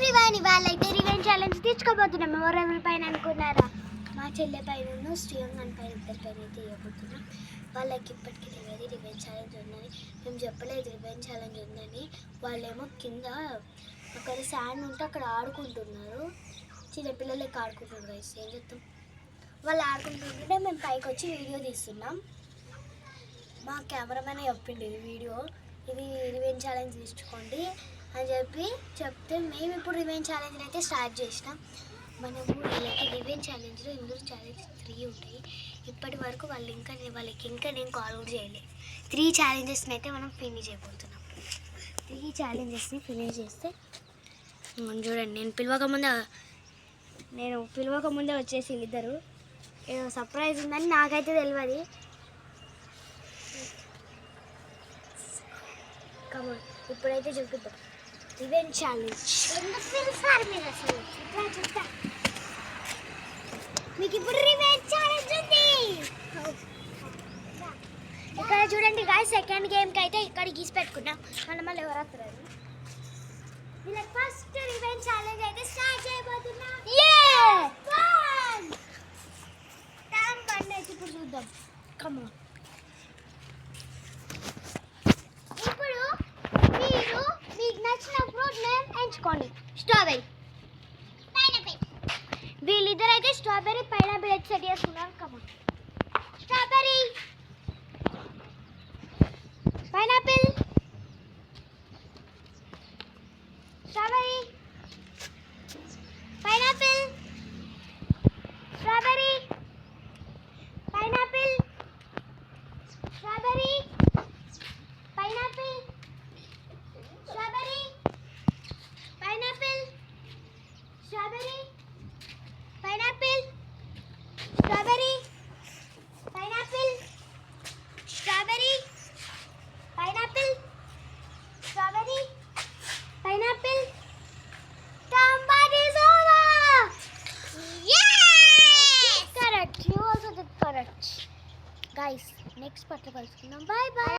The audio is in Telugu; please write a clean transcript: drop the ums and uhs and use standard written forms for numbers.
ఎవ్రీవన్, ఇవాళైతే రివెంజ్ ఛాలెంజ్ తీసుకోబోతున్నాం. ఎవరెవరి పైన అనుకున్నారా? మా చెల్లె పైన శ్రీయంగన్ పైన ఇద్దరి పైన అయితే ఇవ్వబోతున్నాం. వాళ్ళకి ఇప్పటికీ తెలియదు రివెంజ్ ఛాలెంజ్ ఉందని. మేము చెప్పలేదు రివెంజ్ ఛాలెంజ్ ఉందని. వాళ్ళేమో కింద అక్కడ శాండ్ ఉంటే అక్కడ ఆడుకుంటున్నారు. చిన్నపిల్లలకి ఆడుకుంటున్నారు. గైస్ ఏం చెప్తాం, వాళ్ళు ఆడుకుంటుంటే మేము పైకి వచ్చి వీడియో తీస్తున్నాం. మా కెమెరామెన్ చెప్పిండు వీడియో ఇది రివెంజ్ ఛాలెంజ్ తీసుకోండి అని చెప్తే మేము ఇప్పుడు రివెంజ్ ఛాలెంజ్ అయితే స్టార్ట్ చేసినాం. మనము వీళ్ళకి రివెంజ్ ఛాలెంజ్లో ఇందులో ఛాలెంజ్ 3 ఉంటాయి. ఇప్పటి వరకు వాళ్ళకి ఇంకా నేను కాల్ కూడా చేయలేదు. 3 ఛాలెంజెస్ని అయితే మనం ఫినిష్ అయిపోతున్నాం. 3 ఛాలెంజెస్ని ఫినిష్ చేస్తే చూడండి, నేను పిలవక ముందే వచ్చేసి ఇద్దరు. ఏదో సర్ప్రైజ్ ఉందని నాకైతే తెలియదు. కమాన్, ఇప్పుడైతే చూపిద్దాం రివెంజ్ ఛాలెంజ్. మీకు ఇప్పుడు రివెంజ్ ఛాలెంజ్ ఉంది. ఇక్కడ చూడండి గాయ్స్, సెకండ్ గేమ్కి అయితే ఇక్కడ గీసి పెట్టుకున్నాం. మళ్ళీ ఎవరు వస్తారు? వీళ్ళకి ఫస్ట్ రివెంజ్ ఛాలెంజ్ అయితే స్టార్ట్ చేయబోతున్నాం. అయితే ఇప్పుడు చూద్దాం. కమాన్, ఇప్పుడు మీరు మీకు నచ్చిన ఫ్రూట్ నేమ్ ఎంచుకోండి. Strawberry, pineapple. వీళ్ళిద్దరు అయితే స్ట్రాబెరీ పైనాపిల్ అయితే సెట్ చేసుకున్నారు. Come on, strawberry, pineapple, strawberry, pineapple, strawberry, pineapple, strawberry, pineapple, strawberry, pineapple, strawberry, pineapple, strawberry, pineapple, strawberry, pineapple, strawberry, pineapple. Somebody is over. Yes! Correct. You also did correct. Guys, next part లో కలుసుకుందాం. Bye bye.